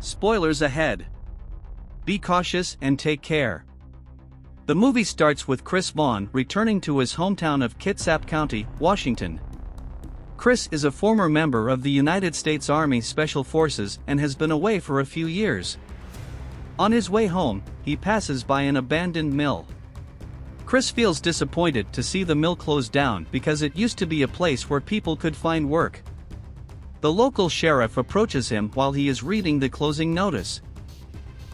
Spoilers ahead. Be cautious and take care. The movie starts with Chris Vaughn returning to his hometown of Kitsap County, Washington. Chris is a former member of the United States Army Special Forces and has been away for a few years. On his way home, he passes by an abandoned mill. Chris feels disappointed to see the mill closed down because it used to be a place where people could find work. The local sheriff approaches him while he is reading the closing notice.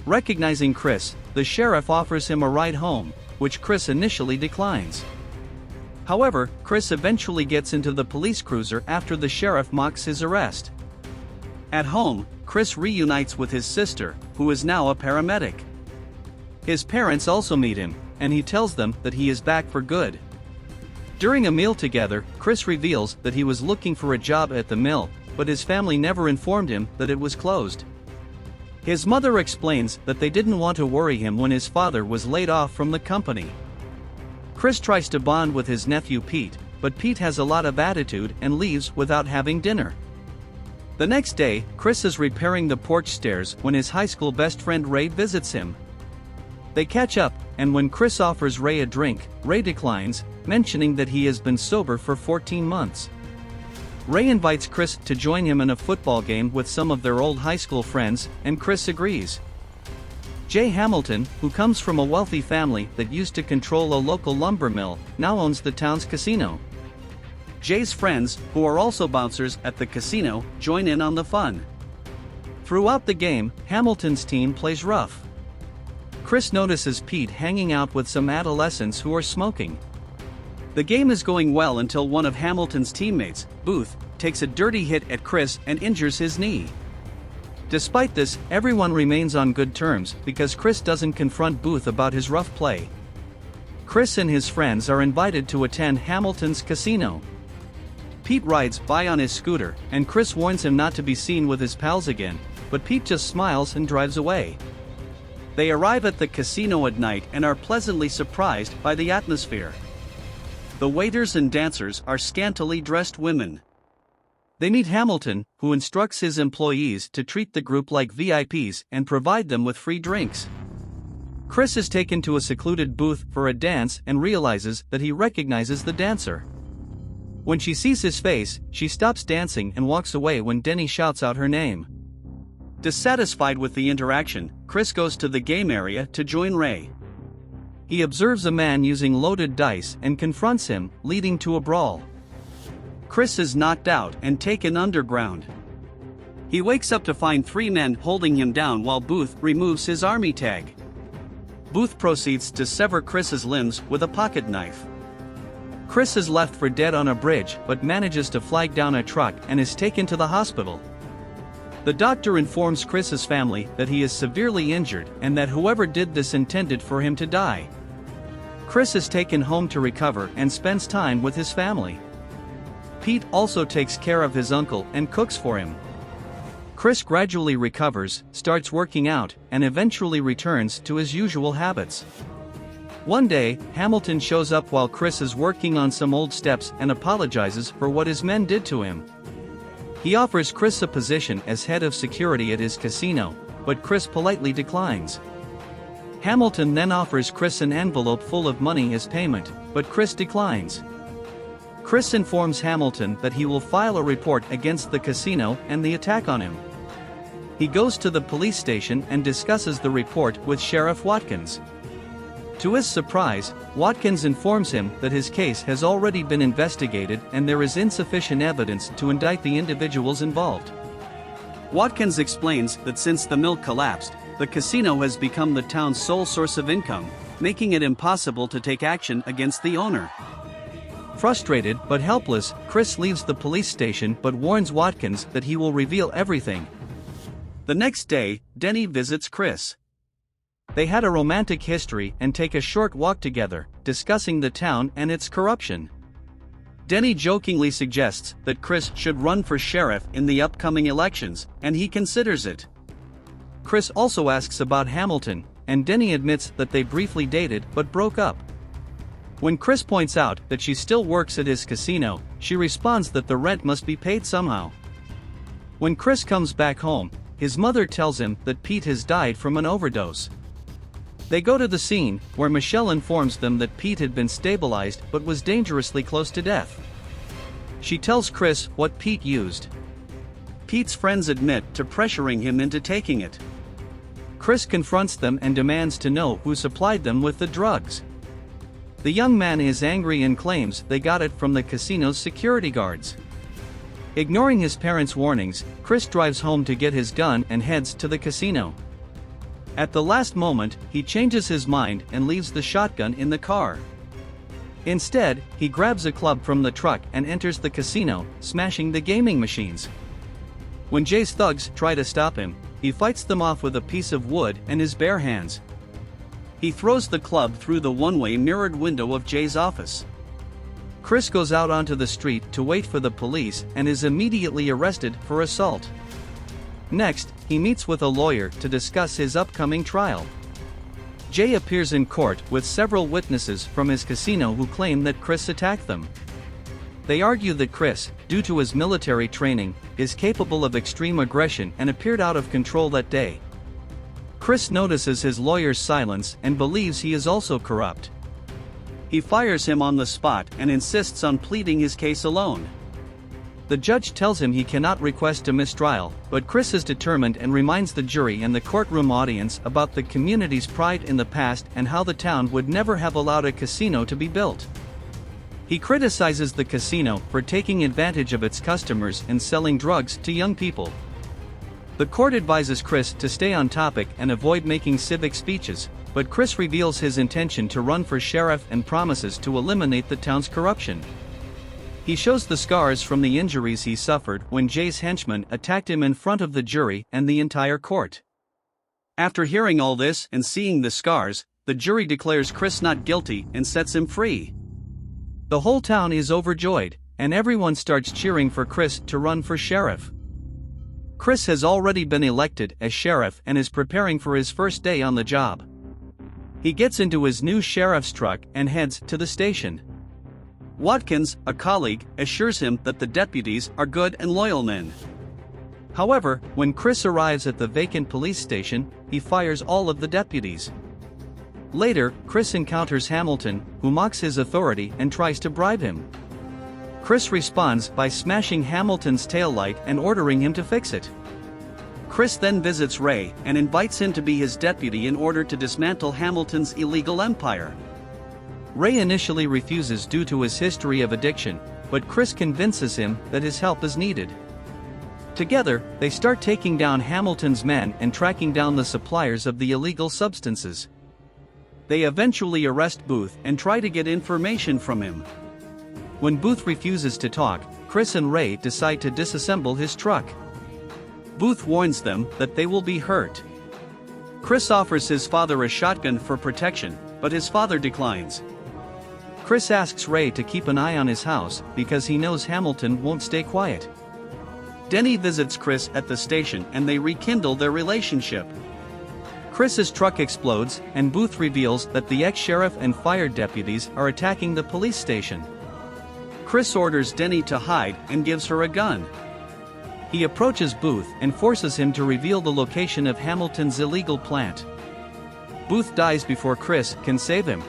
Recognizing Chris, the sheriff offers him a ride home, which Chris initially declines. However, Chris eventually gets into the police cruiser after the sheriff mocks his arrest. At home, Chris reunites with his sister, who is now a paramedic. His parents also meet him, and he tells them that he is back for good. During a meal together, Chris reveals that he was looking for a job at the mill, but his family never informed him that it was closed. His mother explains that they didn't want to worry him when his father was laid off from the company. Chris tries to bond with his nephew Pete, but Pete has a lot of attitude and leaves without having dinner. The next day, Chris is repairing the porch stairs when his high school best friend Ray visits him. They catch up, and when Chris offers Ray a drink, Ray declines, mentioning that he has been sober for 14 months. Ray invites Chris to join him in a football game with some of their old high school friends, and Chris agrees. Jay Hamilton, who comes from a wealthy family that used to control a local lumber mill, now owns the town's casino. Jay's friends, who are also bouncers at the casino, join in on the fun. Throughout the game, Hamilton's team plays rough. Chris notices Pete hanging out with some adolescents who are smoking. The game is going well until one of Hamilton's teammates, Booth, takes a dirty hit at Chris and injures his knee. Despite this, everyone remains on good terms because Chris doesn't confront Booth about his rough play. Chris and his friends are invited to attend Hamilton's casino. Pete rides by on his scooter, and Chris warns him not to be seen with his pals again, but Pete just smiles and drives away. They arrive at the casino at night and are pleasantly surprised by the atmosphere. The waiters and dancers are scantily dressed women. They meet Hamilton, who instructs his employees to treat the group like VIPs and provide them with free drinks. Chris is taken to a secluded booth for a dance and realizes that he recognizes the dancer. When she sees his face, she stops dancing and walks away when Denny shouts out her name. Dissatisfied with the interaction, Chris goes to the game area to join Ray. He observes a man using loaded dice and confronts him, leading to a brawl. Chris is knocked out and taken underground. He wakes up to find 3 men holding him down while Booth removes his army tag. Booth proceeds to sever Chris's limbs with a pocket knife. Chris is left for dead on a bridge but manages to flag down a truck and is taken to the hospital. The doctor informs Chris's family that he is severely injured and that whoever did this intended for him to die. Chris is taken home to recover and spends time with his family. Pete also takes care of his uncle and cooks for him. Chris gradually recovers, starts working out, and eventually returns to his usual habits. One day, Hamilton shows up while Chris is working on some old steps and apologizes for what his men did to him. He offers Chris a position as head of security at his casino, but Chris politely declines. Hamilton then offers Chris an envelope full of money as payment, but Chris declines. Chris informs Hamilton that he will file a report against the casino and the attack on him. He goes to the police station and discusses the report with Sheriff Watkins. To his surprise, Watkins informs him that his case has already been investigated and there is insufficient evidence to indict the individuals involved. Watkins explains that since the mill collapsed, the casino has become the town's sole source of income, making it impossible to take action against the owner. Frustrated but helpless, Chris leaves the police station but warns Watkins that he will reveal everything. The next day, Denny visits Chris. They had a romantic history and take a short walk together, discussing the town and its corruption. Denny jokingly suggests that Chris should run for sheriff in the upcoming elections, and he considers it. Chris also asks about Hamilton, and Denny admits that they briefly dated but broke up. When Chris points out that she still works at his casino, she responds that the rent must be paid somehow. When Chris comes back home, his mother tells him that Pete has died from an overdose. They go to the scene, where Michelle informs them that Pete had been stabilized but was dangerously close to death. She tells Chris what Pete used. Pete's friends admit to pressuring him into taking it. Chris confronts them and demands to know who supplied them with the drugs. The young man is angry and claims they got it from the casino's security guards. Ignoring his parents' warnings, Chris drives home to get his gun and heads to the casino. At the last moment, he changes his mind and leaves the shotgun in the car. Instead, he grabs a club from the truck and enters the casino, smashing the gaming machines. When Jay's thugs try to stop him, he fights them off with a piece of wood and his bare hands. He throws the club through the one-way mirrored window of Jay's office. Chris goes out onto the street to wait for the police and is immediately arrested for assault. Next, he meets with a lawyer to discuss his upcoming trial. Jay appears in court with several witnesses from his casino who claim that Chris attacked them. They argue that Chris, due to his military training, is capable of extreme aggression and appeared out of control that day. Chris notices his lawyer's silence and believes he is also corrupt. He fires him on the spot and insists on pleading his case alone. The judge tells him he cannot request a mistrial, but Chris is determined and reminds the jury and the courtroom audience about the community's pride in the past and how the town would never have allowed a casino to be built. He criticizes the casino for taking advantage of its customers and selling drugs to young people. The court advises Chris to stay on topic and avoid making civic speeches, but Chris reveals his intention to run for sheriff and promises to eliminate the town's corruption. He shows the scars from the injuries he suffered when Jay's henchmen attacked him in front of the jury and the entire court. After hearing all this and seeing the scars, the jury declares Chris not guilty and sets him free. The whole town is overjoyed, and everyone starts cheering for Chris to run for sheriff. Chris has already been elected as sheriff and is preparing for his first day on the job. He gets into his new sheriff's truck and heads to the station. Watkins, a colleague, assures him that the deputies are good and loyal men. However, when Chris arrives at the vacant police station, he fires all of the deputies. Later, Chris encounters Hamilton, who mocks his authority and tries to bribe him. Chris responds by smashing Hamilton's taillight and ordering him to fix it. Chris then visits Ray and invites him to be his deputy in order to dismantle Hamilton's illegal empire. Ray initially refuses due to his history of addiction, but Chris convinces him that his help is needed. Together, they start taking down Hamilton's men and tracking down the suppliers of the illegal substances. They eventually arrest Booth and try to get information from him. When Booth refuses to talk, Chris and Ray decide to disassemble his truck. Booth warns them that they will be hurt. Chris offers his father a shotgun for protection, but his father declines. Chris asks Ray to keep an eye on his house because he knows Hamilton won't stay quiet. Denny visits Chris at the station and they rekindle their relationship. Chris's truck explodes, and Booth reveals that the ex-sheriff and fire deputies are attacking the police station. Chris orders Denny to hide and gives her a gun. He approaches Booth and forces him to reveal the location of Hamilton's illegal plant. Booth dies before Chris can save him.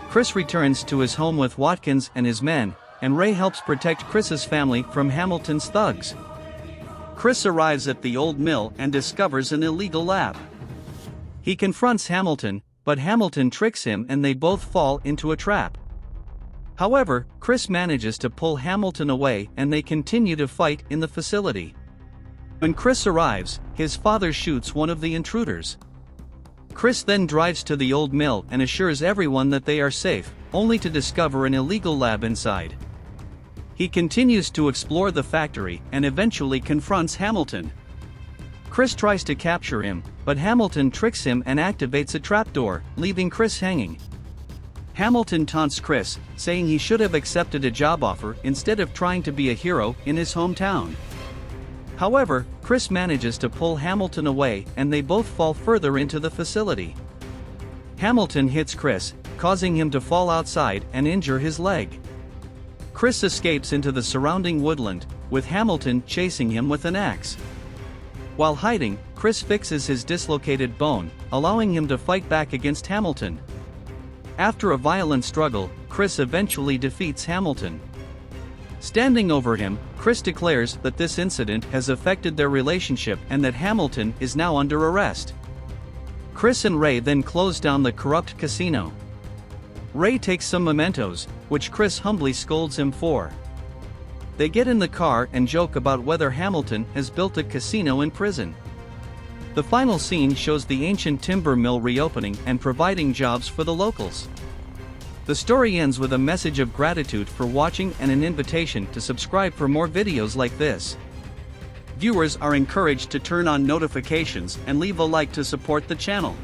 Chris returns to his home with Watkins and his men, and Ray helps protect Chris's family from Hamilton's thugs. Chris arrives at the old mill and discovers an illegal lab. He confronts Hamilton, but Hamilton tricks him and they both fall into a trap. However, Chris manages to pull Hamilton away and they continue to fight in the facility. When Chris arrives, his father shoots one of the intruders. Chris then drives to the old mill and assures everyone that they are safe, only to discover an illegal lab inside. He continues to explore the factory and eventually confronts Hamilton. Chris tries to capture him, but Hamilton tricks him and activates a trapdoor, leaving Chris hanging. Hamilton taunts Chris, saying he should have accepted a job offer instead of trying to be a hero in his hometown. However, Chris manages to pull Hamilton away and they both fall further into the facility. Hamilton hits Chris, causing him to fall outside and injure his leg. Chris escapes into the surrounding woodland, with Hamilton chasing him with an axe. While hiding, Chris fixes his dislocated bone, allowing him to fight back against Hamilton. After a violent struggle, Chris eventually defeats Hamilton. Standing over him, Chris declares that this incident has affected their relationship and that Hamilton is now under arrest. Chris and Ray then close down the corrupt casino. Ray takes some mementos, which Chris humbly scolds him for. They get in the car and joke about whether Hamilton has built a casino in prison. The final scene shows the ancient timber mill reopening and providing jobs for the locals. The story ends with a message of gratitude for watching and an invitation to subscribe for more videos like this. Viewers are encouraged to turn on notifications and leave a like to support the channel.